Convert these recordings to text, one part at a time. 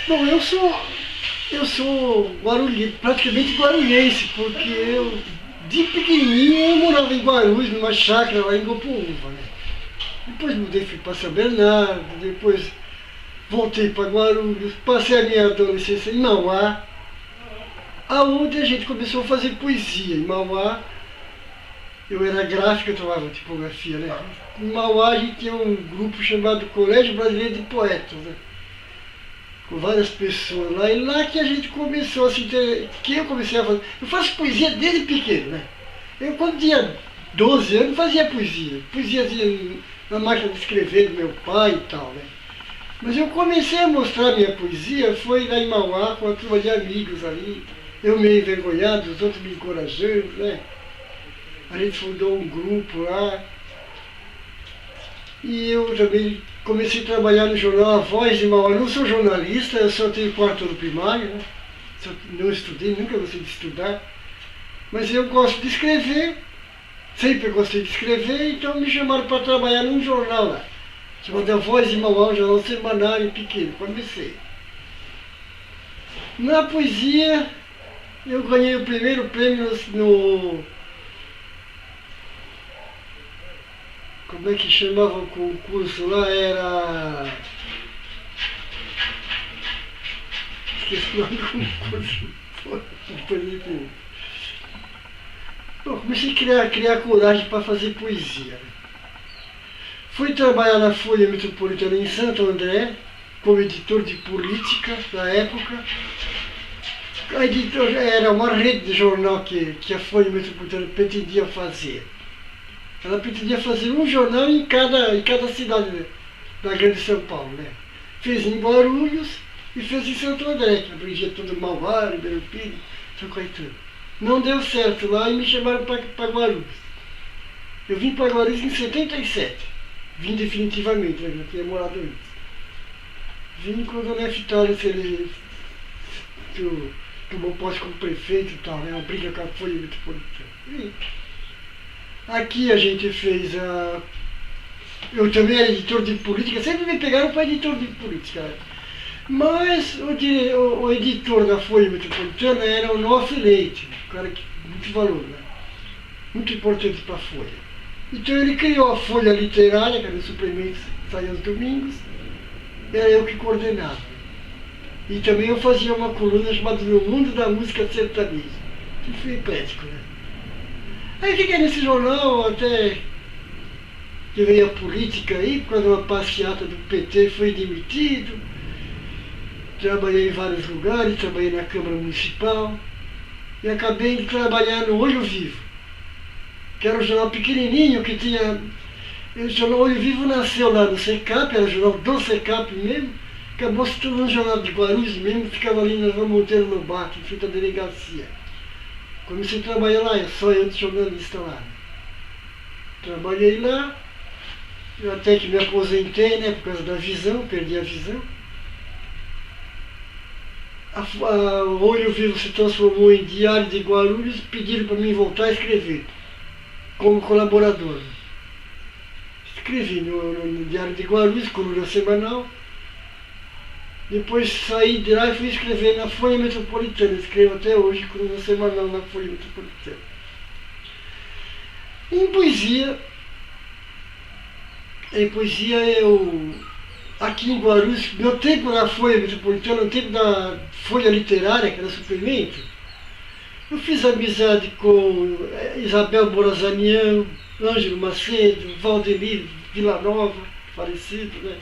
Bom, eu sou praticamente guarulhense, porque eu, de pequenininho, eu morava em Guarulhos, numa chácara lá em Gopoúva, né? Depois mudei, fui para São Bernardo, depois voltei para Guarulhos, passei a minha adolescência em Mauá, aonde a gente começou a fazer poesia. Em Mauá, eu era gráfico, eu trabalhava tipografia, né? Em Mauá a gente tinha um grupo chamado Colégio Brasileiro de Poetas, né? Com várias pessoas lá, e lá que a gente começou a se ter, que eu comecei a fazer. Eu faço poesia desde pequeno, né? Eu quando tinha 12 anos fazia poesia assim, na máquina de escrever do meu pai e tal, né? Mas eu comecei a mostrar minha poesia, foi lá em Mauá, com uma turma de amigos ali, eu meio envergonhado, os outros me encorajando, né? A gente fundou um grupo lá, e eu também comecei a trabalhar no jornal A Voz de Mauá. Eu não sou jornalista, eu só tenho quarto ano primário, né? Não estudei, nunca gostei de estudar, mas eu gosto de escrever, sempre gostei de escrever, então me chamaram para trabalhar num jornal lá, chamado A Voz de Mauá, um jornal semanário pequeno. Comecei. Na poesia, eu ganhei o primeiro prêmio no como é que chamava o concurso lá? Era... Esqueci o nome do concurso. Bom, comecei a criar coragem para fazer poesia. Fui trabalhar na Folha Metropolitana em Santo André, como editor de política da época. A editora era uma rede de jornal que a Folha Metropolitana pretendia fazer. Ela pretendia fazer um jornal em cada cidade da grande São Paulo, né? Fez em Guarulhos e fez em Santo André, que abrangia todo Mauá, Ribeirão Pires, São Caetano. Não deu certo lá e me chamaram para Guarulhos. Eu vim para Guarulhos em 77. Vim definitivamente, né? Eu tinha morado antes. Vim quando o Neftalio tomou posse como prefeito e tal, né? Uma briga com a Folha Metropolitana. E aqui a gente fez a... Eu também era editor de política, sempre me pegaram para editor de política. Mas o editor da Folha Metropolitana era o Nosso Leite, um cara que muito valor, né? Muito importante para a Folha. Então ele criou a Folha Literária, que era o suplemento que saía aos domingos, era eu que coordenava. E também eu fazia uma coluna chamada No Mundo da Música Sertaneja, que foi eclético, né? Aí fiquei nesse jornal até que veio a política aí, por causa de uma passeata do PT, fui demitido. Trabalhei em vários lugares, trabalhei na Câmara Municipal e acabei de trabalhar no Olho Vivo, que era um jornal pequenininho que tinha... O jornal Olho Vivo nasceu lá no SECAP, era o jornal do SECAP mesmo, acabou se tornando um jornal de Guarulhos mesmo, ficava ali na Rua Monteiro Lobato, em frente à delegacia. Comecei a trabalhar lá, só eu de jornalista lá. Trabalhei lá, até que me aposentei, né, por causa da visão, perdi a visão. O Olho Vivo se transformou em Diário de Guarulhos, pediram para mim voltar a escrever, como colaborador. Escrevi no Diário de Guarulhos, coluna semanal. Depois saí de lá e fui escrever na Folha Metropolitana. Escrevo até hoje coluna semanal na Folha Metropolitana. Em poesia eu... Aqui em Guarulhos, no tempo da Folha Metropolitana, no tempo da Folha Literária, que era suplemento, eu fiz amizade com Isabel Borazanian, Ângelo Macedo, Valdemir Villanova, falecido, né?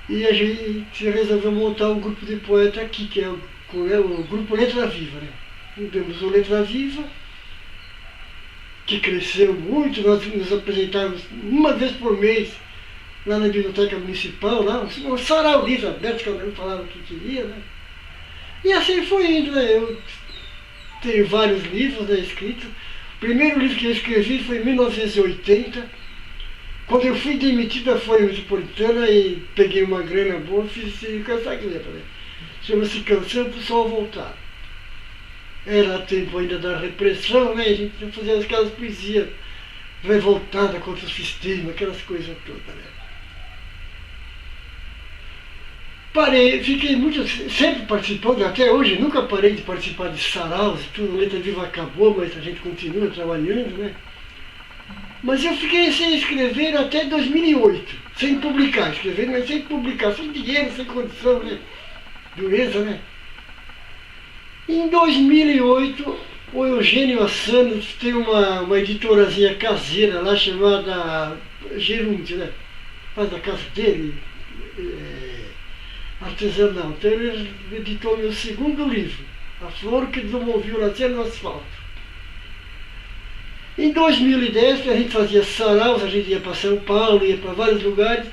E a gente resolveu montar um grupo de poeta aqui, que é o Grupo Letra Viva, né? Temos o Letra Viva, que cresceu muito, nós nos apresentávamos uma vez por mês lá na Biblioteca Municipal, lá, um sarau livre aberto, cada um falava o que queria, né? E assim foi indo, né? Eu tenho vários livros, né, escritos. O primeiro livro que eu escrevi foi em 1980, quando eu fui demitido da Folha Metropolitana e peguei uma grana boa, fiz essa letra, né? Chama-se Canção para o Sol Voltar. Era tempo ainda da repressão, né? A gente fazia aquelas poesias revoltadas contra o sistema, aquelas coisas todas, né? Parei, fiquei muito, sempre participando, até hoje, nunca parei de participar de saraus, tudo, Letra Viva acabou, mas a gente continua trabalhando, né? Mas eu fiquei sem escrever até 2008, sem publicar, escrevendo, mas sem publicar, sem dinheiro, sem condição, né? Dureza, né? Em 2008, o Eugênio Assano tem uma editorazinha caseira lá chamada Gerúndio, né? Faz da casa dele, artesanal. Então ele editou meu segundo livro, A Flor que Desenvolveu Nascer no Asfalto. Em 2010, a gente fazia saraus, a gente ia para São Paulo, ia para vários lugares.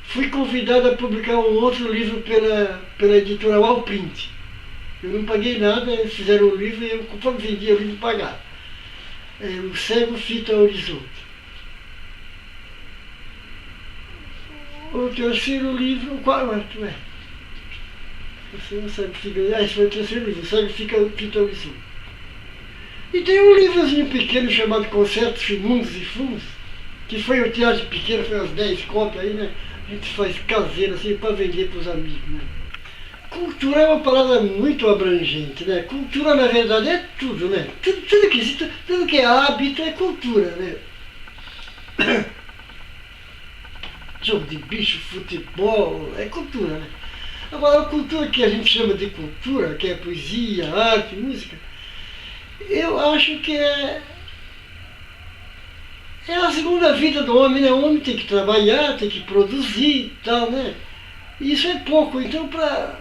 Fui convidado a publicar um outro livro pela editora Wallprint. Eu não paguei nada, eles fizeram o livro e eu, conforme vendia o livro, pagava. O Cego Fita Horizonte. O terceiro livro, qual é? Você não sabe, esse foi o terceiro livro, O Cego Fita Horizonte. E tem um livrozinho pequeno chamado Concertos Mundos e Fundos, que foi o tiragem pequeno, foi umas 10 cópias aí, né? A gente faz caseiro assim para vender para os amigos, né? Cultura é uma palavra muito abrangente, né? Cultura, na verdade, é tudo, né? Tudo que é hábito é cultura, né? Jogo de bicho, futebol, é cultura, né? Agora, a cultura que a gente chama de cultura, que é poesia, arte, música, eu acho que é a segunda vida do homem, né? O homem tem que trabalhar, tem que produzir e tal, né? E isso é pouco, então para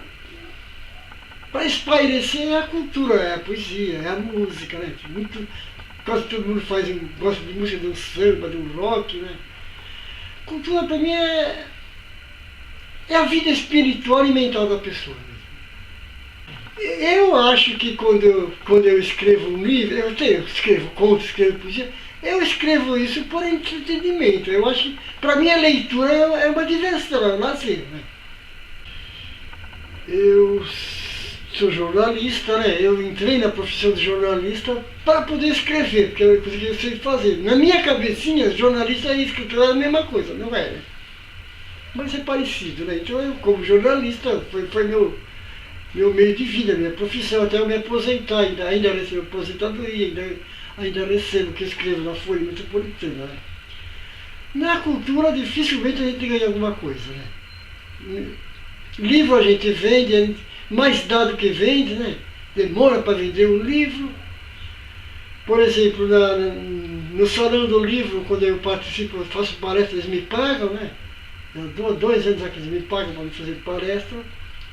espairecer é a cultura, é a poesia, é a música, né? Quase todo mundo gosta de música, de um samba, de um rock, né? Cultura para mim é a vida espiritual e mental da pessoa. Eu acho que quando eu escrevo um livro, eu escrevo contos, escrevo poesia, eu escrevo isso por entretenimento. Eu acho que, para mim, a leitura é uma diversão, é um lazer, né? Eu sou jornalista, né? Eu entrei na profissão de jornalista para poder escrever, porque eu consegui sei fazer. Na minha cabecinha, jornalista e escritor é a mesma coisa, não é? Mas é parecido, né? Então eu, como jornalista, foi meu meio de vida, minha profissão, até eu me aposentar, ainda recebo aposentadoria, ainda recebo que eu escrevo na Folha Metropolitana, né? Na cultura, dificilmente a gente ganha alguma coisa, né? Livro a gente vende, mais dado que vende, né? Demora para vender um livro. Por exemplo, no Salão do Livro, quando eu participo, eu faço palestra, eles me pagam, né? Eu 2 anos aqui, eles me pagam para me fazer palestra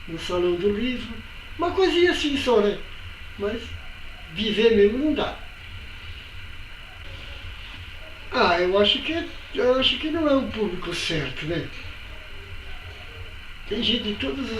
no Salão do Livro. Uma coisinha assim só, né? Mas viver mesmo não dá. Eu acho que não é um público certo, né? Tem gente de todas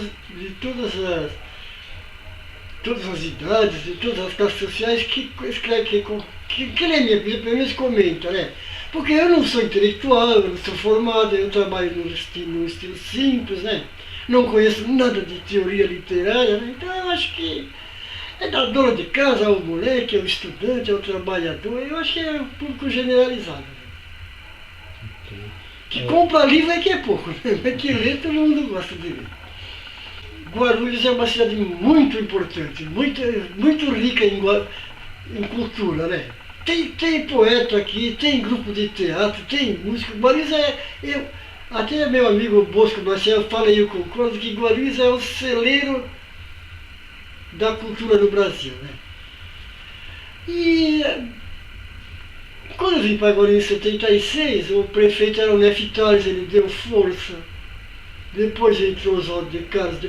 as idades, de todas as classes sociais que escreve, que lê minha vida, pelo menos comenta, né? Porque eu não sou intelectual, eu não sou formado, eu trabalho num estilo simples, né? Não conheço nada de teoria literária, né? Então eu acho que é da dona de casa, ao moleque, ao estudante, ao trabalhador, eu acho que é um público generalizado. Né? Que compra livro é que é pouco, né? Mas que lê todo mundo gosta de ler. Guarulhos é uma cidade muito importante, muito rica em cultura, né? Tem poeta aqui, tem grupo de teatro, tem música. Guarulhos até meu amigo Bosco Marcelo fala e eu concordo que Guarulhos é o celeiro da cultura no Brasil, né? E quando eu vim para Guarulhos em 76, o prefeito era o Nefe Tales, ele deu força. Depois entrou os Oswaldo de Carlos.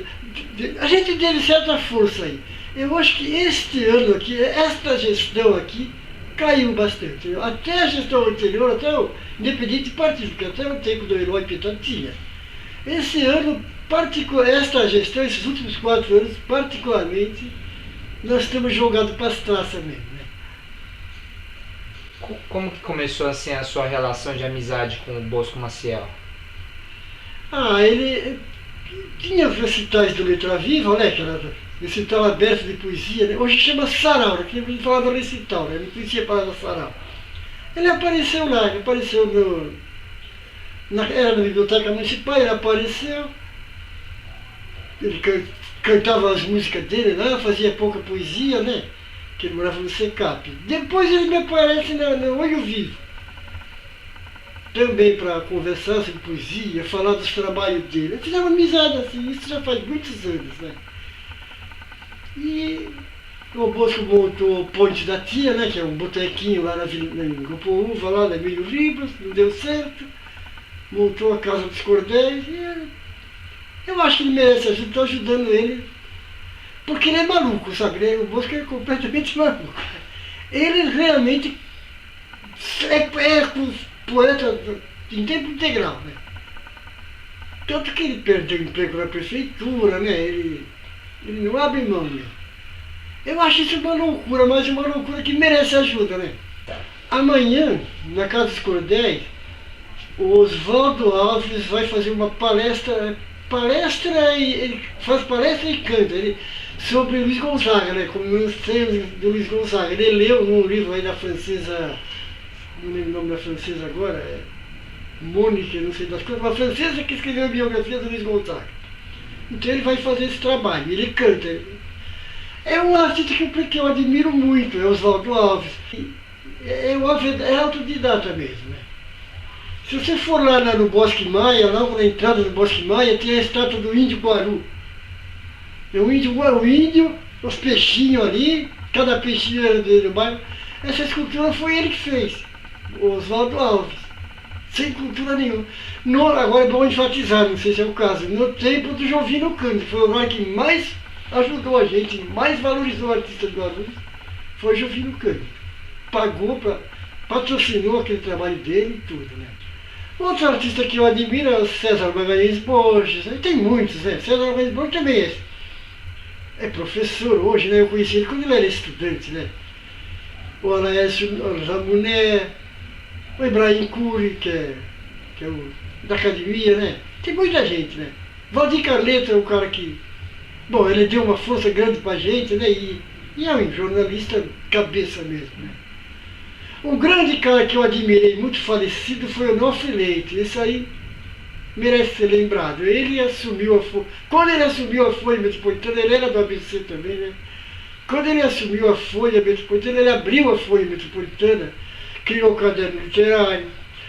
A gente teve certa força aí. Eu acho que este ano aqui, esta gestão aqui, caiu bastante. Até a gestão anterior, até o independente partido, porque até o tempo do Herói Pitão tinha. Esse ano, esta gestão, esses últimos 4 anos, particularmente, nós estamos jogados para as traças mesmo. Né? Como que começou assim a sua relação de amizade com o Bosco Maciel? Ele tinha os recitais do Letra Viva, né? Que era recital aberto de poesia, né? Hoje chama sarau, aqui a gente falava recital, né? Não conhecia a palavra sarau. Ele apareceu lá, era na biblioteca municipal, ele apareceu. ele cantava as músicas dele lá, fazia pouca poesia, né? Que ele morava no Secap. Depois ele me aparece no Olho Vivo. Também para conversar sobre poesia, falar dos trabalhos dele. Eu fiz uma amizade assim, isso já faz muitos anos, né? E o Bosco montou o Ponte da Tia, né? Que é um botequinho lá em Grupo Uva, lá na Emílio Ribas, não deu certo. Montou a Casa dos Cordéis e eu acho que ele merece ajuda, estou ajudando ele. Porque ele é maluco, sabe? O Bosco é completamente maluco. Ele realmente é poeta em tempo integral, né? Tanto que ele perdeu o emprego na prefeitura, né? Ele não abre mão, né? Eu acho isso uma loucura, mas uma loucura que merece ajuda, né? Amanhã, na Casa dos Cordéis, o Oswaldo Alves vai fazer uma palestra ele faz palestra e canta sobre Luiz Gonzaga, né? Como nós temos do Luiz Gonzaga. Ele leu um livro aí da francesa, não lembro o nome da francesa agora, Mônica, não sei das coisas, uma francesa que escreveu a biografia do Luiz Gonzaga. Então ele vai fazer esse trabalho, ele canta. É um artista que eu admiro muito, é Oswaldo Alves. É autodidata mesmo, né? Se você for lá no Bosque Maia, logo na entrada do Bosque Maia, tem a estátua do Índio Guaru. É o índio, os peixinhos ali, cada peixinho era do bairro. Essa escultura foi ele que fez, o Oswaldo Alves, sem cultura nenhuma. Agora é bom enfatizar, não sei se é o caso, no tempo do Jovino Cândido, foi o lugar que mais ajudou a gente, mais valorizou o artista de Guarulhos, foi Jovino Cândido. Patrocinou aquele trabalho dele e tudo, né? Outro artista que eu admiro é o César Magalhães Borges, né? Tem muitos, né? César Magalhães Borges também é professor hoje, né? Eu conheci ele quando ele era estudante, né? O Anaésio Ramuné, o Ibrahim Cury, que é o da academia, né? Tem muita gente, né? Valdir Carleto é um cara que, bom, ele deu uma força grande pra gente, né? E é um jornalista cabeça mesmo, né? Um grande cara que eu admirei, muito falecido, foi o Onofre Leite. Esse aí merece ser lembrado. Ele assumiu a Folha. Quando ele assumiu a Folha Metropolitana, ele era do ABC também, né? Quando ele assumiu a Folha Metropolitana, ele abriu a Folha Metropolitana, criou o caderno literário,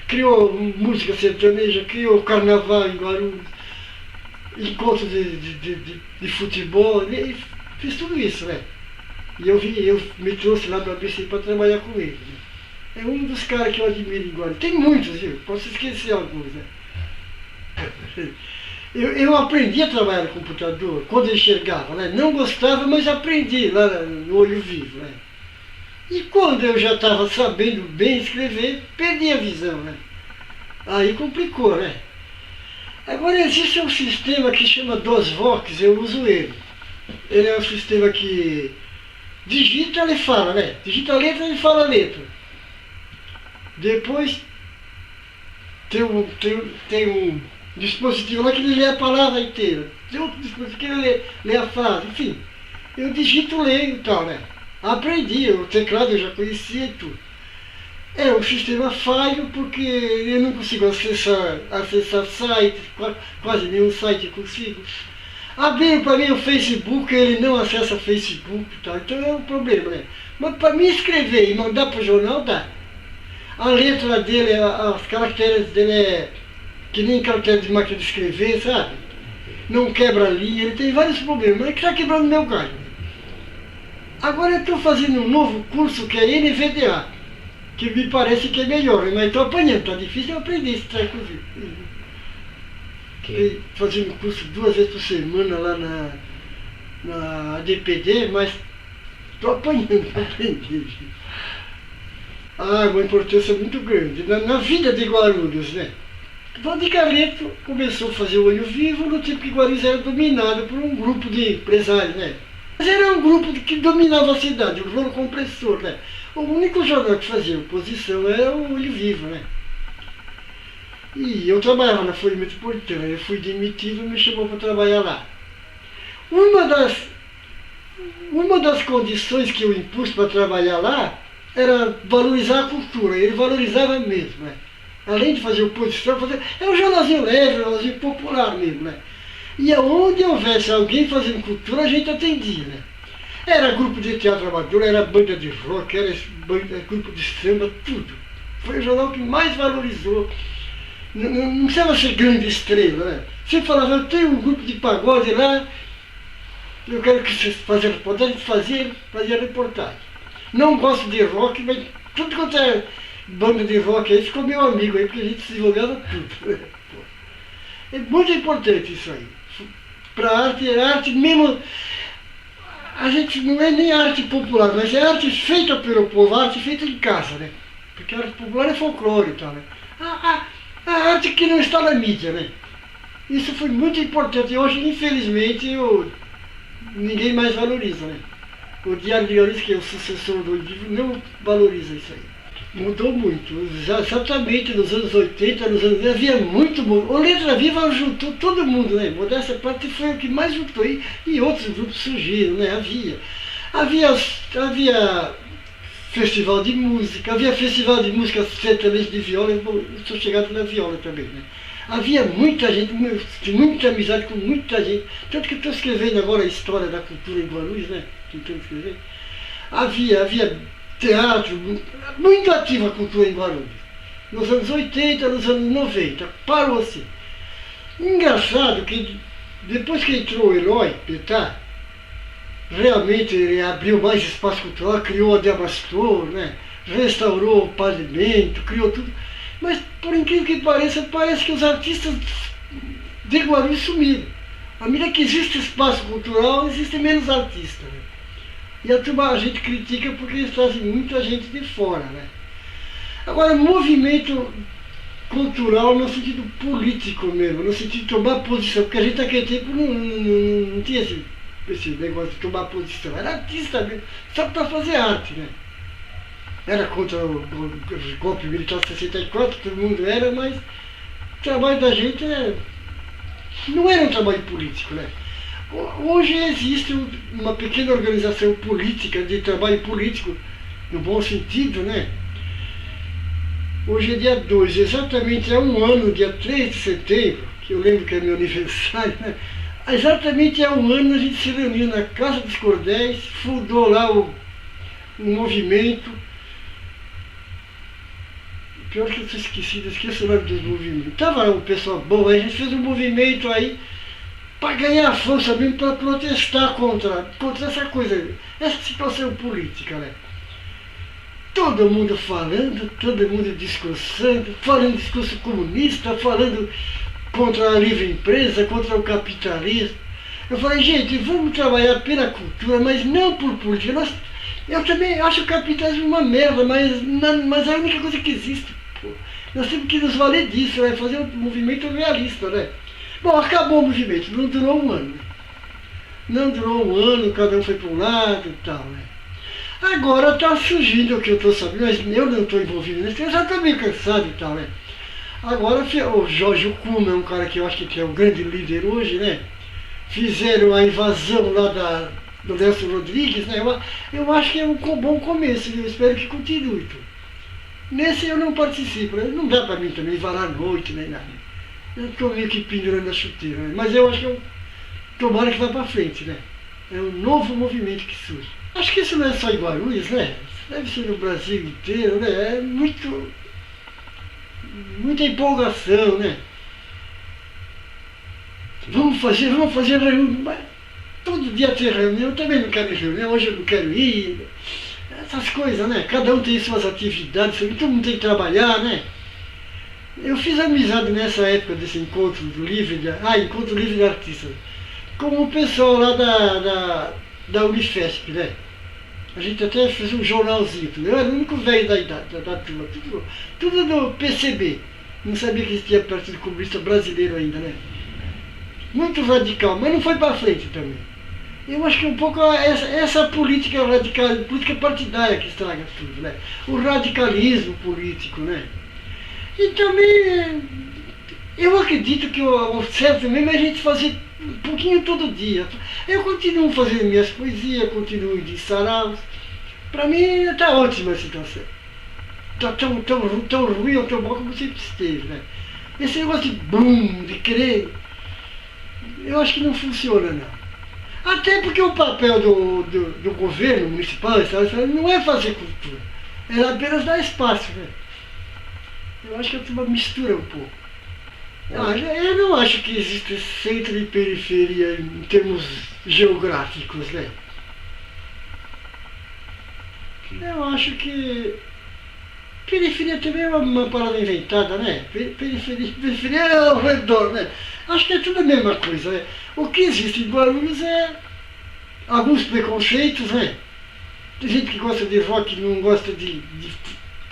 criou música sertaneja, criou carnaval em Guarulhos, encontros de futebol, ele fez tudo isso, né? E eu me trouxe lá do ABC para trabalhar com ele, né? É um dos caras que eu admiro agora. Tem muitos, viu? Posso esquecer alguns, né? Eu aprendi a trabalhar no computador quando eu enxergava, né? Não gostava, mas aprendi lá no Olho Vivo, né? E quando eu já estava sabendo bem escrever, perdi a visão, né? Aí complicou, né? Agora existe um sistema que chama DOSVox, eu uso ele. Ele é um sistema que digita, ele fala, né? Digita a letra, ele fala a letra. Depois tem um dispositivo lá que ele lê a palavra inteira. Tem outro dispositivo que ele lê a frase, enfim. Eu digito, leio e tal, né? Aprendi, o teclado eu já conhecia e tudo. É um sistema falho porque eu não consigo acessar sites, quase nenhum site eu consigo. Abriram para mim o Facebook, ele não acessa Facebook e tal, então é um problema, né? Mas para mim escrever e mandar para o jornal dá. A letra dele, as caracteres dele é que nem caracteres de máquina de escrever, sabe? Não quebra a linha, ele tem vários problemas, mas ele está quebrando meu galho. Agora eu estou fazendo um novo curso que é NVDA, que me parece que é melhor, mas estou apanhando, está difícil eu aprender esse treco. Okay. Fazendo curso 2 vezes por semana lá na ADPD, mas estou apanhando para aprender. Uma importância muito grande na vida de Guarulhos, né? Valdir Carleto começou a fazer o Olho Vivo no tempo que Guarulhos era dominado por um grupo de empresários, né? Mas era um grupo que dominava a cidade, o Jornal Compressor, né? O único jornal que fazia oposição era o Olho Vivo, né? E eu trabalhava na Folha Metropolitana, eu fui demitido e me chamou para trabalhar lá. Uma das condições que eu impus para trabalhar lá era valorizar a cultura, ele valorizava mesmo, né? Além de fazer oposição, é um jornalzinho leve, um jornalzinho popular mesmo, né? E aonde houvesse alguém fazendo cultura, a gente atendia, né? Era grupo de teatro amador, era banda de rock, era grupo de samba, tudo. Foi o jornal que mais valorizou. Não precisava ser grande estrela, né? Você falava, eu tenho um grupo de pagode lá, eu quero que vocês façam reportagem, fazia reportagem. Não gosto de rock, mas tudo quanto é banda de rock aí ficou meu amigo aí, porque a gente se envolveva tudo. É muito importante isso aí. Para arte mesmo, a gente não é nem arte popular, mas é arte feita pelo povo, arte feita em casa, né? Porque a arte popular é folclore e tal, né? A arte que não está na mídia, né? Isso foi muito importante. E hoje, infelizmente, ninguém mais valoriza, né? O Diário de Lourenço, que é o sucessor do livro, não valoriza isso aí. Mudou muito. Exatamente nos anos 80, nos anos 90, havia muito. O Letra Viva juntou todo mundo, né? Modéstia à parte foi o que mais juntou. E outros grupos surgiram, né? Havia festival de música, havia festival de música sertaneja de viola, eu sou chegado na viola também, né? Havia muita gente, muita amizade com muita gente, tanto que estou escrevendo agora a história da cultura em Guarulhos, né? Tentando escrever. Havia teatro, muito ativa a cultura em Guarulhos. Nos anos 80, nos anos 90, parou-se. Engraçado que depois que entrou o Eloy Petar, realmente ele abriu mais espaço cultural, criou a Demastor, né? Restaurou o pavimento, criou tudo. Mas, por incrível que pareça, parece que os artistas de Guarulhos sumiram. À medida que existe espaço cultural, existe menos artistas, né? E a gente critica porque eles trazem muita gente de fora, né? Agora, movimento cultural no sentido político mesmo, no sentido de tomar posição, porque a gente naquele tempo não tinha esse negócio de tomar posição, era artista mesmo, só para fazer arte, né? Era contra o golpe militar de 64, todo mundo era, mas o trabalho da gente não era um trabalho político, né? Hoje existe uma pequena organização política, de trabalho político, no bom sentido, né? Hoje é dia 2, exatamente há um ano, dia 3 de setembro, que eu lembro que é meu aniversário, né? Exatamente há um ano a gente se reuniu na Casa dos Cordéis, fundou lá um movimento. Pior que eu estou esquecido, esqueço o nome dos movimentos. Estava um pessoal bom, aí a gente fez um movimento aí para ganhar força mesmo, para protestar contra essa coisa, essa situação política, né? Todo mundo falando, todo mundo discursando, falando discurso comunista, falando contra a livre empresa, contra o capitalismo. Eu falei, gente, vamos trabalhar pela cultura, mas não por política. Eu também acho o capitalismo uma merda, mas é a única coisa que existe. Pô. Nós temos que nos valer disso, né? Fazer um movimento realista, né? Bom, acabou o movimento, não durou um ano. Não durou um ano, cada um foi para um lado e tal, né? Agora está surgindo o que eu estou sabendo, mas eu não estou envolvido nisso, eu já estou meio cansado e tal, né? Agora o Jorge Kuma é um cara que eu acho que é um grande líder hoje, né? Fizeram a invasão lá do Nelson Rodrigues, né? Eu acho que é um bom começo, eu espero que continue. Nesse eu não participo, né? Não dá para mim também varar à noite, nem nada. Eu estou meio que pendurando a chuteira, né? Mas eu acho que tomara que vá para frente, né? É um novo movimento que surge. Acho que isso não é só em Guarulhos, né? Deve ser no Brasil inteiro, né? É muita empolgação, né? Vamos fazer reunião. Todo dia tem reunião, eu também não quero ir reunião, hoje eu não quero ir. Essas coisas, né? Cada um tem suas atividades, todo mundo tem que trabalhar, né? Eu fiz amizade nessa época desse encontro livre de artistas, com o pessoal lá da Unifesp, né? A gente até fez um jornalzinho, eu era o único velho da idade, da turma, tudo do PCB. Não sabia que existia Partido Comunista Brasileiro ainda, né? Muito radical, mas não foi para frente também. Eu acho que um pouco essa política radical, política partidária que estraga tudo, né? O radicalismo político, né? E também, eu acredito que o certo mesmo é a gente fazer um pouquinho todo dia. Eu continuo fazendo minhas poesias, continuo de saraus. Para mim está ótima a situação. Está tão ruim ou tão bom como sempre esteve, né? Esse negócio de boom, de querer eu acho que não funciona, não. Até porque o papel do governo municipal não é fazer cultura, é apenas dar espaço, né? Eu acho que a turma mistura um pouco. Eu não acho que existe centro e periferia em termos geográficos, né? Eu acho que periferia também é uma palavra inventada, né? Periferia é ao redor, né? Acho que é tudo a mesma coisa, né? O que existe em Guarulhos é alguns preconceitos, né? Tem gente que gosta de rock, não gosta de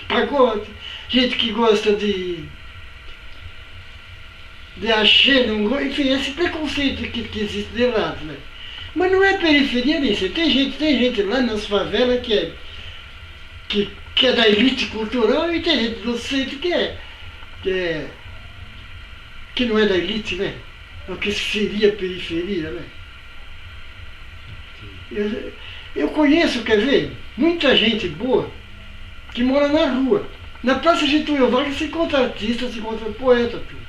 pagode, gente que gosta de axé, não gosta, enfim, esse preconceito que existe de lado, né? Mas não é periferia nem sei. Tem gente lá nas favelas que é da elite cultural e tem gente do centro que não é da elite, né? É o que seria periferia, né? Eu conheço, quer ver, muita gente boa que mora na rua. Na Praça Getúlio Vargas se encontra artista, se encontra poeta, tudo.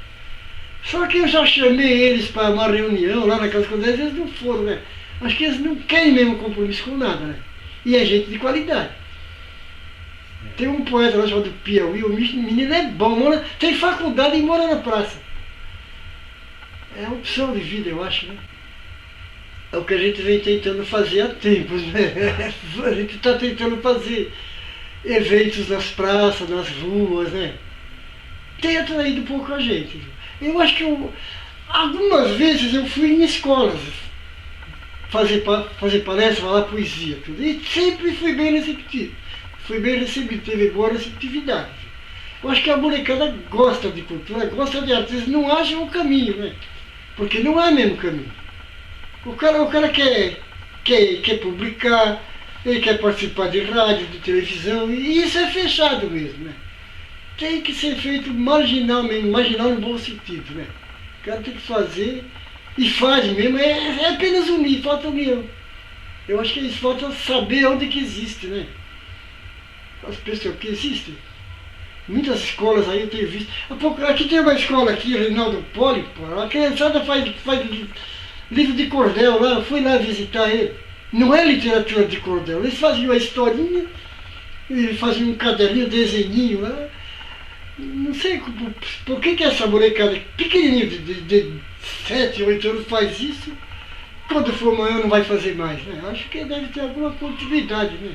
Só que eu já chamei eles para uma reunião lá na Casa Condés, eles não foram, né? Acho que eles não querem mesmo compromisso com nada, né? E é gente de qualidade. Tem um poeta lá chamado Piauí, o menino é bom, tem faculdade e mora na praça. É uma opção de vida, eu acho, né? É o que a gente vem tentando fazer há tempos, né? A gente está tentando fazer eventos nas praças, nas ruas, né? Tem atraído um pouco a gente. Eu acho que algumas vezes eu fui em escolas fazer palestra, falar poesia, tudo. E sempre fui bem receptivo. Fui bem recebido, teve boa receptividade. Eu acho que a molecada gosta de cultura, gosta de arte, eles não acham o caminho, né? Porque não há mesmo caminho. O cara quer publicar, ele quer participar de rádio, de televisão, e isso é fechado mesmo, né? Tem que ser feito marginal mesmo, marginal no bom sentido, né? O cara tem que fazer, e faz mesmo, é apenas unir, falta união. Eu acho que eles faltam saber onde que existe, né? As pessoas que existem. Muitas escolas aí eu tenho visto. Aqui tem uma escola aqui, Reinaldo Poli, a criançada faz livro de cordel lá, eu fui lá visitar ele. Não é literatura de cordel, eles faziam a historinha, e faziam um caderninho, desenhinho lá. Não sei por que essa molecada pequenininha de 7, 8 anos faz isso, quando for amanhã não vai fazer mais, né? Acho que deve ter alguma continuidade, né?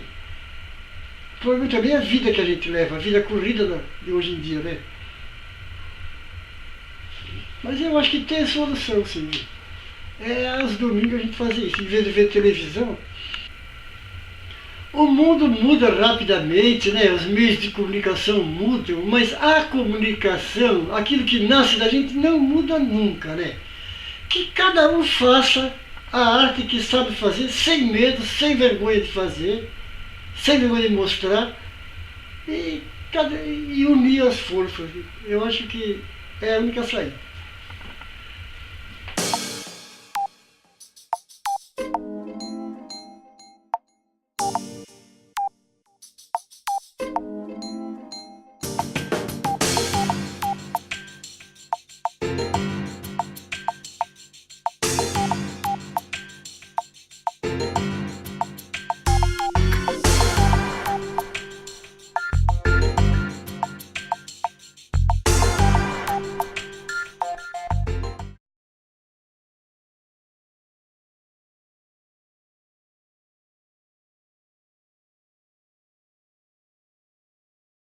O problema também é a vida que a gente leva, a vida corrida de hoje em dia, né? Mas eu acho que tem solução, sim. Aos domingos a gente fazia isso, em vez de ver televisão. O mundo muda rapidamente, né? Os meios de comunicação mudam, mas a comunicação, aquilo que nasce da gente, não muda nunca, né? Que cada um faça a arte que sabe fazer, sem medo, sem vergonha de fazer, sem vergonha de mostrar, e unir as forças. Eu acho que é a única saída.